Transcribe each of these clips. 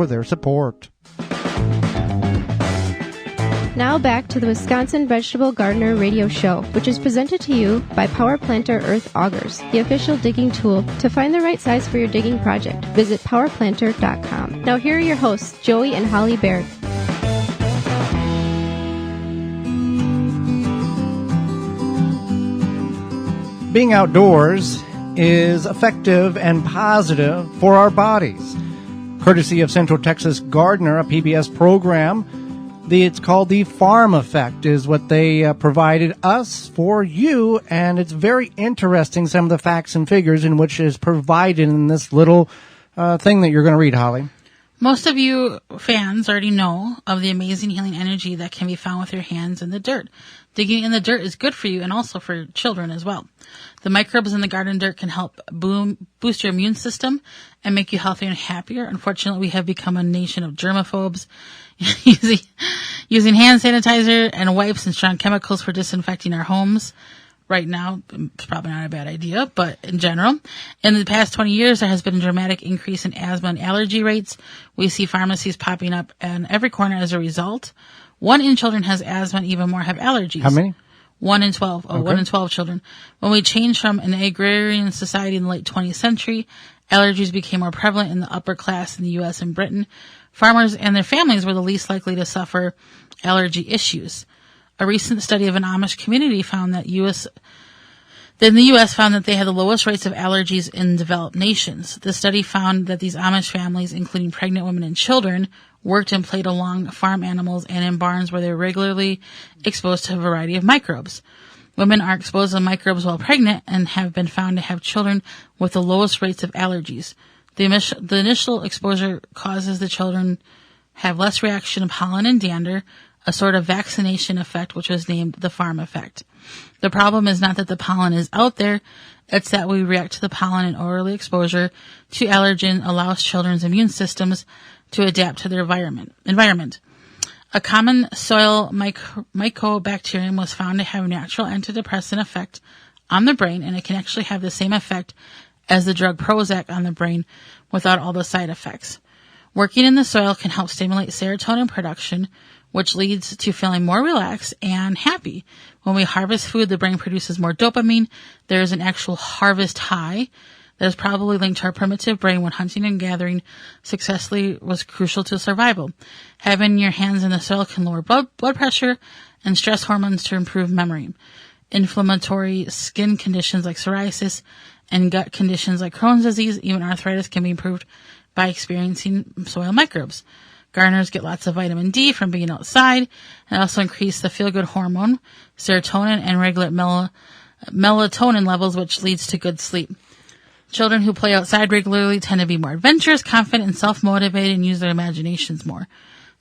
for their support. Now back to the Wisconsin Vegetable Gardener Radio Show, which is presented to you by Power Planter Earth Augers, the official digging tool. To find the right size for your digging project, visit powerplanter.com. Now here are your hosts, Joey and Holly Baird. Being outdoors is effective and positive for our bodies. Courtesy of Central Texas Gardener, a PBS program, it's called the Farm Effect is what they provided us for you, and it's very interesting, some of the facts and figures in which is provided in this little thing that you're going to read, Holly. Most of you fans already know of the amazing healing energy that can be found with your hands in the dirt. Digging in the dirt is good for you and also for children as well. The microbes in the garden dirt can help boost your immune system and make you healthier and happier. Unfortunately, we have become a nation of germaphobes, using hand sanitizer and wipes and strong chemicals for disinfecting our homes. Right now, it's probably not a bad idea, but in general, in the past 20 years, there has been a dramatic increase in asthma and allergy rates. We see pharmacies popping up in every corner as a result. 1 in children has asthma and even more have allergies. How many? 1 in 12. Okay. 1 in 12 children. When we changed from an agrarian society in the late 20th century, allergies became more prevalent in the upper class in the U.S. and Britain. Farmers and their families were the least likely to suffer allergy issues. A recent study of an Amish community found that the U.S. found that they had the lowest rates of allergies in developed nations. The study found that these Amish families, including pregnant women and children, worked and played along farm animals and in barns where they were regularly exposed to a variety of microbes. Women are exposed to microbes while pregnant and have been found to have children with the lowest rates of allergies. The initial exposure causes the children have less reaction to pollen and dander, a sort of vaccination effect, which was named the farm effect. The problem is not that the pollen is out there, it's that we react to the pollen, and early exposure to allergen allows children's immune systems to adapt to their environment. A common soil mycobacterium was found to have a natural antidepressant effect on the brain, and it can actually have the same effect as the drug Prozac on the brain without all the side effects. Working in the soil can help stimulate serotonin production, which leads to feeling more relaxed and happy. When we harvest food, the brain produces more dopamine. There is an actual harvest high that is probably linked to our primitive brain when hunting and gathering successfully was crucial to survival. Having your hands in the soil can lower blood pressure and stress hormones to improve memory. Inflammatory skin conditions like psoriasis and gut conditions like Crohn's disease, even arthritis, can be improved by experiencing soil microbes. Gardeners get lots of vitamin D from being outside, and also increase the feel-good hormone, serotonin, and regulate melatonin levels, which leads to good sleep. Children who play outside regularly tend to be more adventurous, confident, and self-motivated, and use their imaginations more.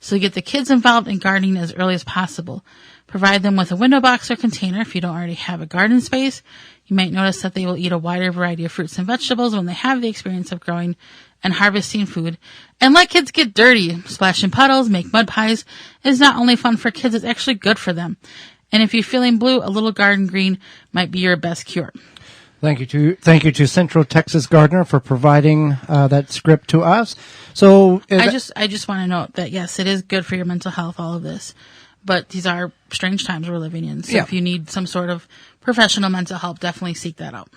So get the kids involved in gardening as early as possible. Provide them with a window box or container if you don't already have a garden space. You might notice that they will eat a wider variety of fruits and vegetables when they have the experience of growing and harvesting food. And let kids get dirty. Splash in puddles, make mud pies. It's not only fun for kids, it's actually good for them. And if you're feeling blue, a little garden green might be your best cure. Thank you to Central Texas Gardener for providing that script to us. So I just want to note that yes, it is good for your mental health, all of this, but these are strange times we're living in. So if you need some sort of professional mental help, definitely seek that out.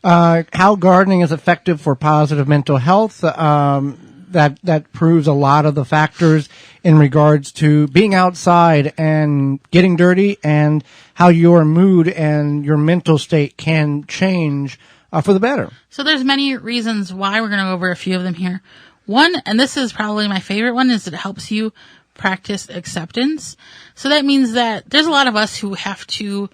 How gardening is effective for positive mental health. That proves a lot of the factors in regards to being outside and getting dirty, and how your mood and your mental state can change for the better. So there's many reasons why. We're going to go over a few of them here. One, and this is probably my favorite one, is it helps you practice acceptance. So that means that there's a lot of us who have to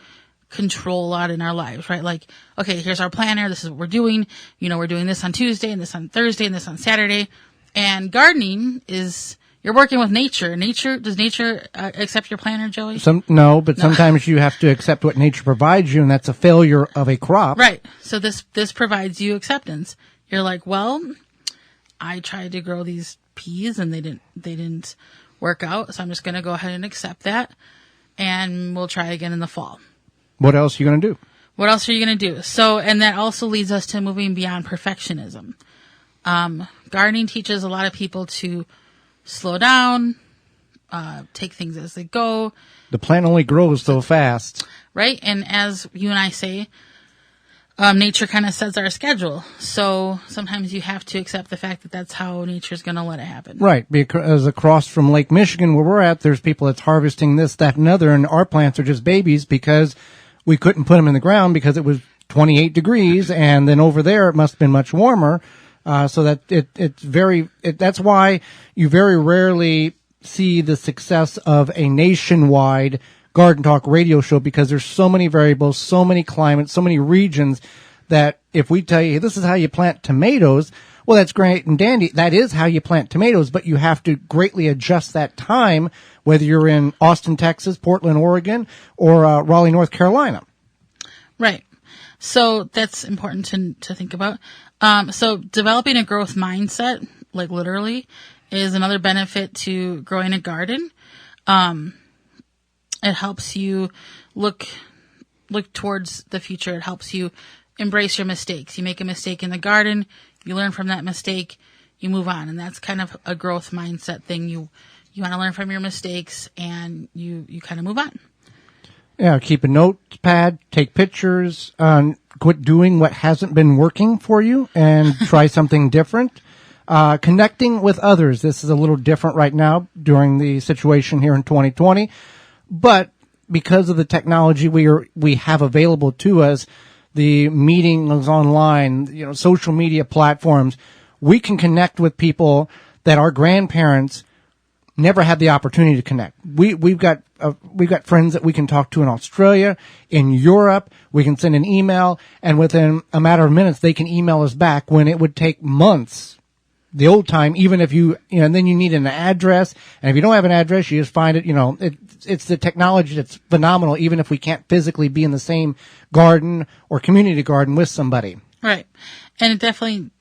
control a lot in our lives, right? Like, okay, here's our planner. This is what we're doing. You know, we're doing this on Tuesday and this on Thursday and this on Saturday. And gardening is, you're working with nature. Does nature accept your planner, Joey? No, but sometimes you have to accept what nature provides you, and that's a failure of a crop. Right. So this provides you acceptance. You're like, well, I tried to grow these peas and they didn't work out, so I'm just going to go ahead and accept that, and we'll try again in the fall. What else are you going to do? What else are you going to do? So, and that also leads us to moving beyond perfectionism. Gardening teaches a lot of people to slow down, take things as they go. The plant only grows so fast. Right? And as you and I say, nature kind of sets our schedule. So sometimes you have to accept the fact that that's how nature's going to let it happen. Right. Because across from Lake Michigan where we're at, there's people that's harvesting this, that, and other, and our plants are just babies because we couldn't put them in the ground because it was 28 degrees, and then over there it must have been much warmer. So that that's why you very rarely see the success of a nationwide Garden Talk radio show, because there's so many variables, so many climates, so many regions that if we tell you, this is how you plant tomatoes, well, that's great and dandy. That is how you plant tomatoes, but you have to greatly adjust that time, whether you're in Austin, Texas, Portland, Oregon, or Raleigh, North Carolina. Right. So that's important to think about. So developing a growth mindset, like literally, is another benefit to growing a garden. It helps you look towards the future. It helps you embrace your mistakes. You make a mistake in the garden, you learn from that mistake, you move on. And that's kind of a growth mindset thing. You want to learn from your mistakes, and you kind of move on. Yeah, keep a notepad, take pictures, quit doing what hasn't been working for you, and try something different. Connecting with others. This is a little different right now during the situation here in 2020. But because of the technology we have available to us, the meetings online, social media platforms, we can connect with people that our grandparents never had the opportunity to connect. We've got friends that we can talk to in Australia, in Europe. We can send an email, and within a matter of minutes, they can email us back, when it would take months. The old time, even if and then you need an address, and if you don't have an address, you just find it. It's the technology that's phenomenal, even if we can't physically be in the same garden or community garden with somebody. Right. And it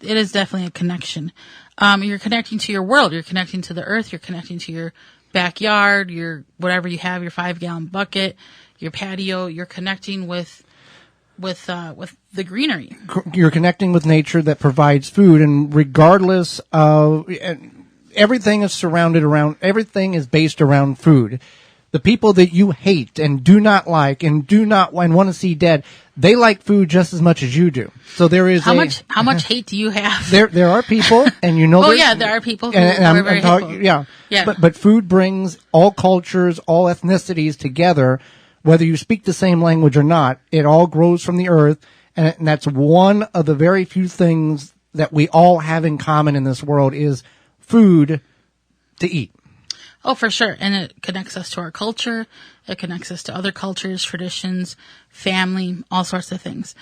is definitely a connection. You're connecting to your world. You're connecting to the earth. You're connecting to your backyard, your whatever you have, your 5-gallon bucket, your patio. You're connecting with the greenery. You're connecting with nature that provides food, and regardless of everything is based around food. The people that you hate and do not like and want to see dead, they like food just as much as you do. So there is how much hate do you have? There are people, and there are people who are very hateful. Yeah. But food brings all cultures, all ethnicities together. Whether you speak the same language or not, it all grows from the earth, and that's one of the very few things that we all have in common in this world is food to eat. Oh, for sure. And it connects us to our culture. It connects us to other cultures, traditions, family, all sorts of things.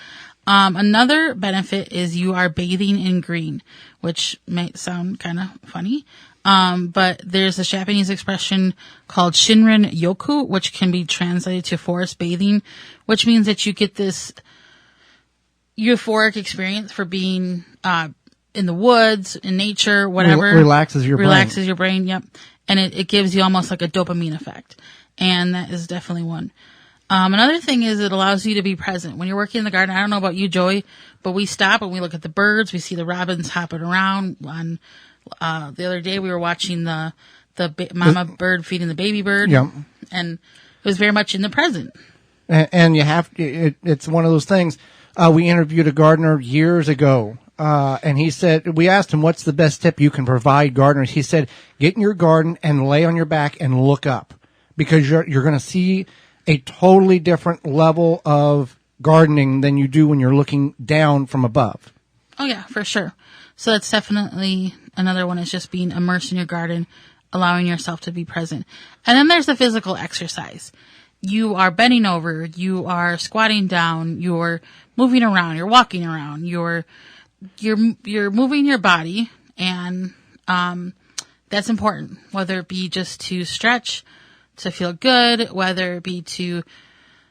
Another benefit is you are bathing in green, which may sound kind of funny. But there's a Japanese expression called Shinrin Yoku, which can be translated to forest bathing, which means that you get this euphoric experience for being, in the woods, in nature, whatever. Relaxes your brain. Yep. And it gives you almost like a dopamine effect. And that is definitely one. Another thing is it allows you to be present. When you're working in the garden, I don't know about you, Joey, but we stop and we look at the birds. We see the robins hopping around. On the other day, we were watching the mama bird feeding the baby bird. Yeah. And it was very much in the present. And you have to, it's one of those things. We interviewed a gardener years ago. And he said, we asked him, what's the best tip you can provide gardeners? He said, get in your garden and lay on your back and look up, because you're going to see a totally different level of gardening than you do when you're looking down from above. Oh yeah, for sure. So that's definitely another one, is just being immersed in your garden, allowing yourself to be present. And then there's the physical exercise. You are bending over, you are squatting down, you're moving around, you're walking around, you're moving your body, and that's important, whether it be just to stretch, to feel good, whether it be to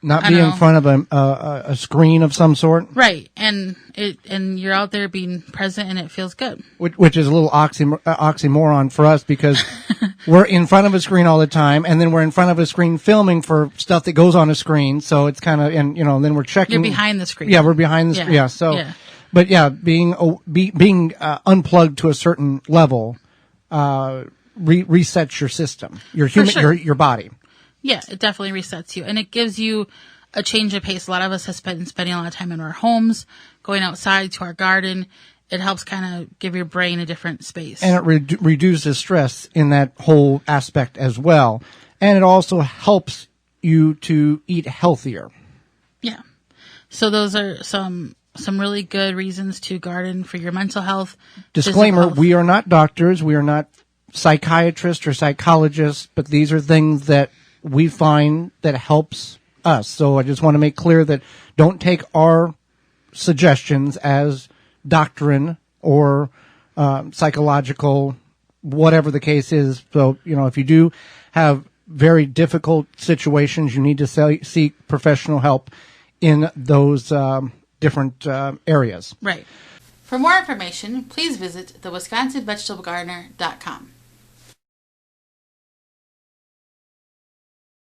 not be in front of a screen of some sort. Right. And you're out there being present, and it feels good. Which is a little oxymoron for us, because we're in front of a screen all the time, and then we're in front of a screen filming for stuff that goes on a screen. So it's kind of, and then we're checking. You're behind the screen. Yeah, we're behind the screen. Yeah. So. Yeah. But yeah, being unplugged to a certain level, resets your system, your body. Yeah, it definitely resets you. And it gives you a change of pace. A lot of us have been spending a lot of time in our homes, going outside to our garden. It helps kind of give your brain a different space. And it reduces stress in that whole aspect as well. And it also helps you to eat healthier. Yeah. So those are some really good reasons to garden for your mental health. Disclaimer, health. We are not doctors. We are not psychiatrists or psychologists, but these are things that we find that helps us. So I just want to make clear that don't take our suggestions as doctrine or psychological, whatever the case is. So, if you do have very difficult situations, you need to seek professional help in those different areas. Right. For more information, please visit thewisconsinvegetablegardener.com.